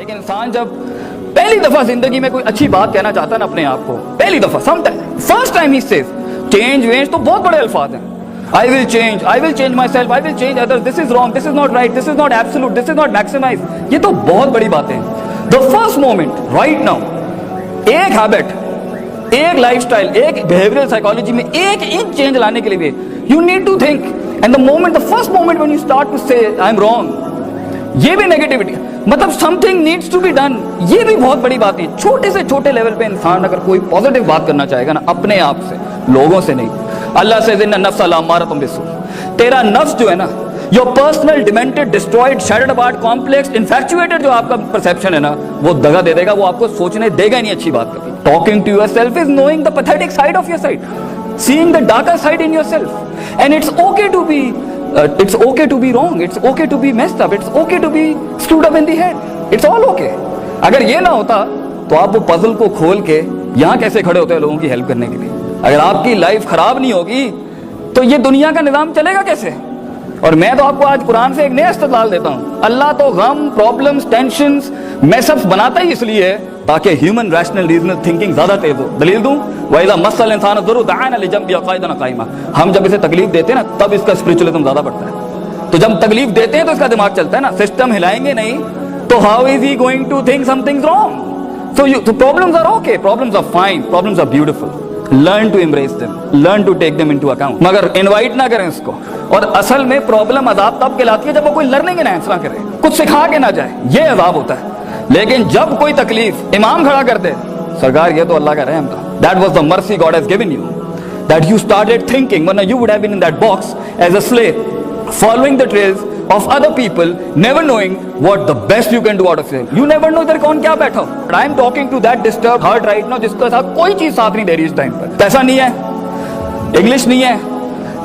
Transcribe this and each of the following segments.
लेकिन इंसान जब पहली दफा जिंदगी में कोई अच्छी बात कहना चाहता है ना अपने आप को, पहली दफा फर्स्ट टाइम ही सेज चेंज वेंज, तो बहुत बड़े अल्फाज हैं। I will change myself, I will change others, this is wrong, this is not right, this is not absolute, this is not maximize। ये तो बहुत बड़ी बातें हैं। The first moment, right now, एक हैबिट, एक लाइफस्टाइल, एक बिहेवियरल साइकोलॉजी में एक इंच चेंज लाने के लिए you need to think, and the first moment when you start to say I am wrong, ये भी नेगेटिविटी, मतलब something needs to be done. ये भी बहुत बड़ी बात है। छोटे से छोटे लेवल पे इंसान अगर कोई पॉजिटिव बात करना चाहेगा ना, अपने आप से, लोगों से नहीं। अल्लाह से जिन्ना नफ्स अल्लामारतुम बिस्सू, तेरा नफ्स जो है ना, your personal demented destroyed shattered apart complex infatuated जो आपका परसेप्शन है ना, वो दगा दे देगा, वो आपको सोचने देगा नहीं अच्छी बात कभी। Talking to yourself is knowing the pathetic side of your side, seeing the darker side in yourself, and it's okay to be it's okay to be wrong, it's okay to be messed up, it's okay to be screwed up in the head, it's all okay। अगर ये ना होता तो आप वो puzzle को खोल के यहाँ कैसे खड़े होते हैं लोगों की हेल्प करने के लिए। अगर आपकी लाइफ खराब नहीं होगी तो ये दुनिया का निज़ाम चलेगा कैसे। और मैं तो आपको आज कुरान से एक नया इस्तेदलाल देता हूँ। अल्लाह तो गम, प्रॉब्लम्स, टेंशंस, मैसअप्स बनाता ही इसलिए है ताकि ह्यूमन रैशनल रीजनल थिंकिंग ज्यादा तेज हो। दलील दूं, वइज़ा मस्सल इंसान ज़ुर्रु दअना लिजंबि क़ाइदन क़ाइमा, हम जब इसे तकलीफ देते हैं ना तब इसका स्पिरिचुअलिज्म ज्यादा बढ़ता है। तो जब तकलीफ देते हैं तो इसका दिमाग चलता है ना, सिस्टम हिलाएंगे नहीं तो how is he going to think something wrong. So problems are okay, problems are fine, problems are beautiful, learn to embrace them, learn to take them into account, मगर इनवाइट ना करें इसको। और असल में प्रॉब्लम अजाब तब कहलाती है जब वो कोई लर्निंग एनहांस ना करे, कुछ सिखा के ना जाए, ये अजाब होता है। लेकिन जब कोई तकलीफ इमाम खड़ा कर दे, सरकार ये तो अल्लाह का रहम था, that was the mercy God has given you, that you started thinking, वरना you would have been in that box as a slave following the trails of other people, never knowing what the best you can do out of it. You never know इधर कौन क्या बैठा हो। But I am talking to that disturbed heart right now जिसका साथ कोई चीज साथ नहीं दे रही इस टाइम पर। पैसा नहीं है, इंग्लिश नहीं है,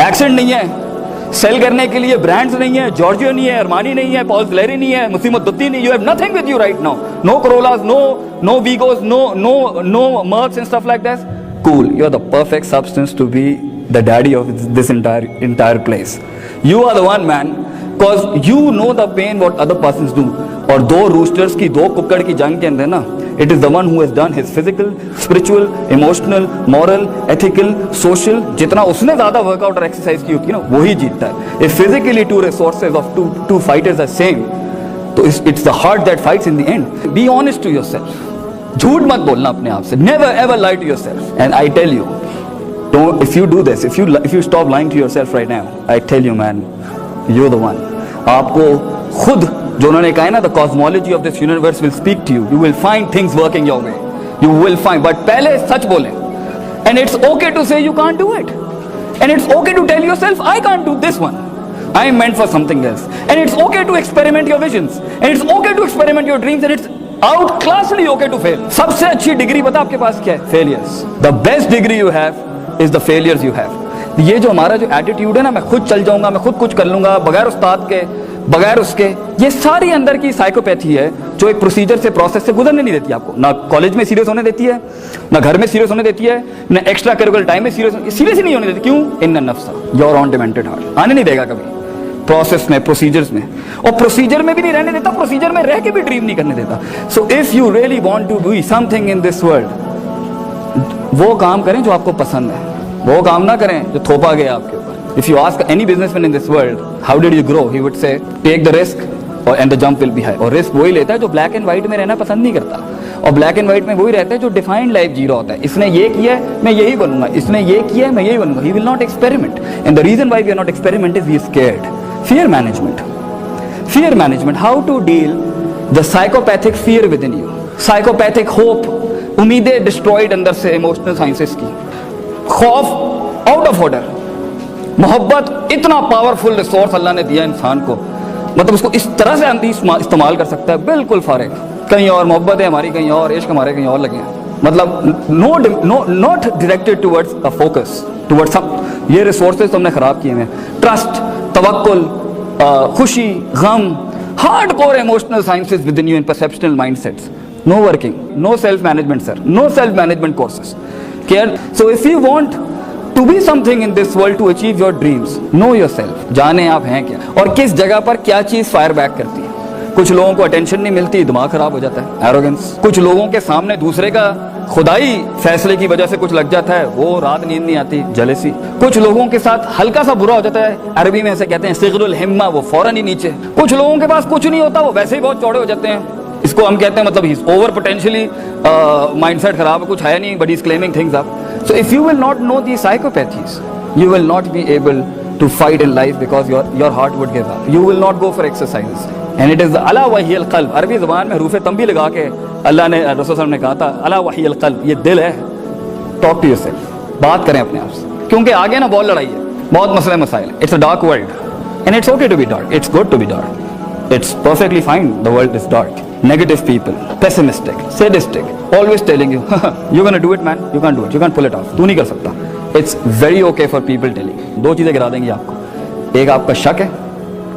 एक्सेंट नहीं है, सेल करने के लिए ब्रांड्स नहीं है, जॉर्जियो नहीं है, अरमानी नहीं है, पॉल क्लेरी नहीं है, मुसीमत दुत्ती नहीं, you have nothing with you right now, no Corollas, no Vigos, no Mercs and stuff like that। Cool, you are the perfect substance to be the daddy of this entire place। You are the one man, cause you know the pain what other persons do। और दो roosters की, दो कुक्कड़ की जंग के अंदर ना, it is the one who has done his physical, spiritual, emotional, moral, ethical, social, जितना उसने ज्यादा वर्कआउट और एक्सरसाइज की होती है ना, वही जीतता है। If physically two resources of two fighters are same, तो it's the heart that fights in the end। Be honest to yourself, झूठ मत बोलना अपने आप से, never ever lie to yourself। And I tell you, don't, if you do this, if you stop lying to yourself right now, I tell you man, you're the one। आपको खुद जो उन्होंने कहा है ना, the cosmology of this universe will speak to you, you will find things working your way, you will find, but पहले सच बोलें। And it's okay to say you can't do it, and it's okay to tell yourself I can't do this one, I am meant for something else, and it's okay to experiment your visions, and it's okay to experiment your dreams, and it's outclassly okay to fail। सबसे अच्छी degree पता आपके पास क्या है? Failures। The best degree you have is the failures you have। ये जो हमारा जो एटीट्यूड है ना, मैं खुद चल जाऊंगा, मैं खुद कुछ कर लूंगा बगैर उस्ताद के, बगैर उसके, ये सारी अंदर की साइकोपैथी है जो एक प्रोसीजर से, प्रोसेस से गुजरने नहीं देती आपको। ना कॉलेज में सीरियस होने देती है, ना घर में सीरियस होने देती है, ना एक्स्ट्रा करिकुलर टाइम में सीरियस ही नहीं होने देती। क्यों? इन नफ्स योर ऑन डिमेंटेड हार्ट, आने नहीं देगा कभी प्रोसेस में, प्रोसीजर्स में। और प्रोसीजर में भी नहीं रहने देता, प्रोसीजर में रह के भी ड्रीम नहीं करने देता। So if you really want to be something in this world, वो काम करें जो आपको पसंद है, वो काम ना करें जो थोपा गया आपके ऊपर। If you ask any businessman in this world, how did you grow? He would say, take the risk and the jump will be high। और रिस्क वही लेता है जो ब्लैक एंड व्हाइट में रहना पसंद नहीं करता, और ब्लैक एंड व्हाइट में वही रहता है जो डिफाइंड लाइफ जी रहा होता है। इसने ये किया है मैं यही बनूंगा, इसने ये किया है मैं यही बनूंगा। He will not experiment, and the reason why we are not experiment is we are scared। Fear management, fear management, how to deal the psychopathic fear within you, psychopathic hope, उम्मीदें डिस्ट्रॉयड अंदर से, emotional sciences की, खौफ out of order, मोहब्बत इतना powerful resource अल्लाह ने दिया इंसान को, मतलब उसको इस तरह से अंधी इस्तेमाल कर सकता है, बिल्कुल फारिग। कहीं और मोहब्बत है हमारी, कहीं और इश्क हमारे कहीं और लगे हैं, मतलब not directed towards a focus, towards some, ये रिसोर्सेज तुमने खराब किए हैं। ट्रस्ट, तवक्कुल, खुशी, गम, hard core emotional sciences within you, in perceptional mindsets, no working, no self management sir, no self management courses, care. So if you want to be something in this world, to achieve your dreams, know yourself, जाने आप हैं क्या और किस जगह पर क्या चीज फायर बैक करती है। कुछ लोगों को अटेंशन नहीं मिलती, दिमाग खराब हो जाता है, एरोगेंस। कुछ लोगों के सामने दूसरे का खुदाई फैसले की वजह से कुछ लग जाता है, वो रात नींद नहीं आती, जेलसी। कुछ लोगों के साथ हल्का सा बुरा हो जाता है, अरबी में ऐसे कहते हैं सिगरुल हिम्मा, वो फौरन ही नीचे। कुछ लोगों के पास कुछ नहीं होता, वो वैसे ही बहुत चौड़े हो जाते हैं, इसको हम कहते हैं मतलब ही ओवर पोटेंशियली माइंडसेट खराब है, कुछ है नहीं, but he is claiming things up. So if you will not know the psychopathies, you will not be able to fight in life because your heart would give up. You will not go for exercises. And it is the ala wahiyal qalb. अरबी ज़बान में हरूफ तंबी लगा के अल्लाह ने, रसूल सल्लल्लाहु अलैहि वसल्लम ने कहा था अला वहियल क़ल्ब, ये दिल है। टॉक टू योरसेल्फ, बात करें अपने आप से, क्योंकि आगे ना बहुत लड़ाई है, बहुत मसले मसाइल। It's a dark world and it's okay to be dark, it's good to be dark, it's perfectly fine. The world is dark, negative people, pessimistic, sadistic, always telling you you're gonna do it man, you can't do it, you can't pull it off, तू नहीं कर सकता। It's very okay for people telling you। दो चीज़ें गिरा देंगी आपको, एक आपका शक है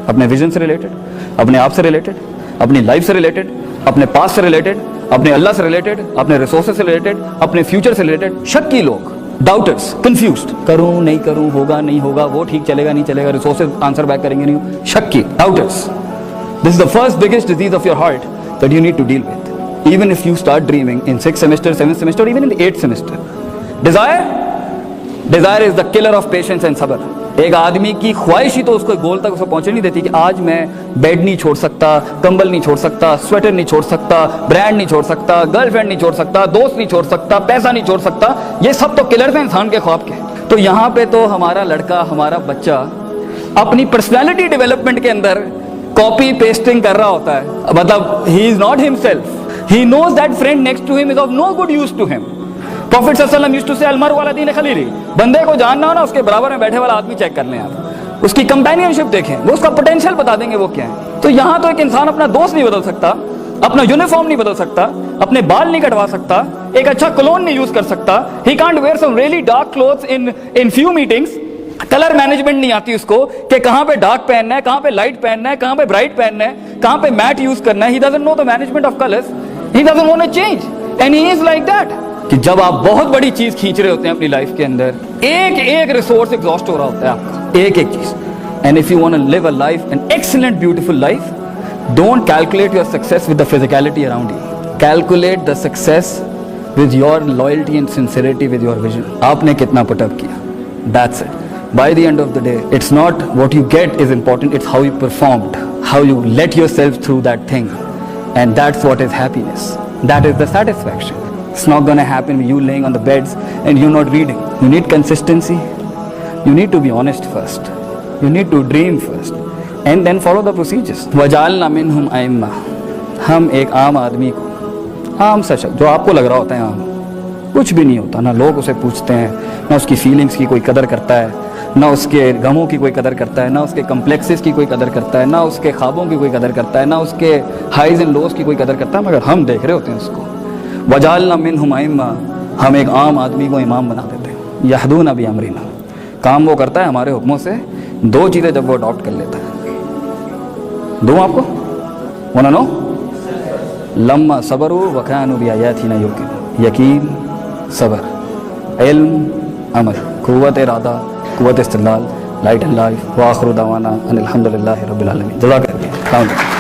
अपने विजन से रिलेटेड, अपने आप से रिलेटेड, अपनी लाइफ से रिलेटेड, अपने पास से रिलेटेड, अपने अल्लाह से रिलेटेड, अपने रिसोर्सेज से रिलेटेड, अपने फ्यूचर से रिलेटेड। शक की लोग, डाउटर्स, कंफ्यूज्ड, करूं नहीं करूं, होगा नहीं होगा, वो ठीक चलेगा नहीं चलेगा, रिसोर्सेज आंसर बैक करेंगे नहीं, शक की, daughters. This is the first biggest disease of your heart that you need to deal with. Even if you start dreaming in 6th semester, 7th semester, or even in the 8th semester. Desire is the killer of patience and sabr. एक आदमी की ख्वाहिश ही तो उसको गोल तक उसको पहुंचने नहीं देती कि आज मैं बेड नहीं छोड़ सकता, कंबल नहीं छोड़ सकता, स्वेटर नहीं छोड़ सकता, ब्रांड नहीं छोड़ सकता, गर्लफ्रेंड नहीं छोड़ सकता, दोस्त नहीं छोड़ सकता, पैसा नहीं छोड़ सकता। ये सब तो किलर्स हैं इंसान के ख्वाब के। तो यहाँ पे तो हमारा लड़का, हमारा बच्चा अपनी पर्सनैलिटी डेवलपमेंट के अंदर कॉपी पेस्टिंग कर रहा होता है, मतलब he is not himself, he knows that friend next to him is of no good use to him. Prophet सल्लल्लाहु अलैहि वसल्लम यूज्ड टू से अलमर वाला दीन खलीली, बंदे को जानना हो ना, उसके बराबर में बैठे वाला आदमी चेक कर लें आप, उसकी कंपेनियनशिप देखें, वो उसका पोटेंशियल बता देंगे वो क्या है। तो यहाँ तो एक इंसान अपना दोस्त नहीं बदल सकता, अपना यूनिफॉर्म नहीं बदल सकता, अपने बाल नहीं कटवा सकता, एक अच्छा क्लोन नहीं यूज कर सकता, he can't wear some really dark clothes in few meetings. Colour management नहीं आती उसको कि कहां पे डार्क पहनना है, कहां पे लाइट पहनना है, कहां पे ब्राइट पहनना है, कहां पे मैट यूज करना है। He doesn't know the management of colours, he doesn't want to change and he is like that. कि जब आप बहुत बड़ी चीज खींच रहे होते हैं अपनी लाइफ के अंदर, एक एक रिसोर्स एग्जॉस्ट हो रहा होता है आपका, एक एक चीज। And if you want to live a life, an excellent beautiful life, don't calculate your success with the physicality around you, calculate the success with your loyalty and sincerity with your vision. आपने कितना put up किया, that's it. By the end of the day, it's not what you get is important, it's how you performed, how you let yourself through that thing, and that's what is happiness, that is the satisfaction. It's not gonna happen with you laying on the beds and you not reading. You need consistency, you need to be honest first, you need to dream first, and then follow the procedures. وَجَعَلْنَا مِنْهُمْ أَئِمَّةً, हम एक आम आदमी को, आम सा शख्स जो आपको लग रहा होता है आम, कुछ भी नहीं होता, ना लोग उसे पूछते हैं, ना उसकी फीलिंग्स की कोई कदर करता है, ना उसके गमों की कोई कदर करता है, ना उसके कम्प्लेक्सेस की कोई कदर करता है, ना उसके ख्वाबों की कोई कदर करता है, ना उसके हाइज एंड लोज की कोई कदर करता है, मगर हम देख रहे होते हैं उसको। वजालना मिनहुम अइम्मा, हम एक आम आदमी को इमाम बना देते हैं। यहदूना बिअमरिना, काम वो करता है हमारे हुक्मों से। दो चीज़ें जब वो अडॉप्ट कर लेता है, दो आपको वाना नो, लम्मा सबरू व कानू बिआयातिना युकिन, यकीन, सबर, इल्म, अमल, कुव्वत इरादा, कुव्वत इस्तिदलाल, लाइट एंड लाइफ। व आखिरु दावाना अनिल हम्दुलिल्लाहि रब्बिल आलमीन। जज़ाकल्लाह।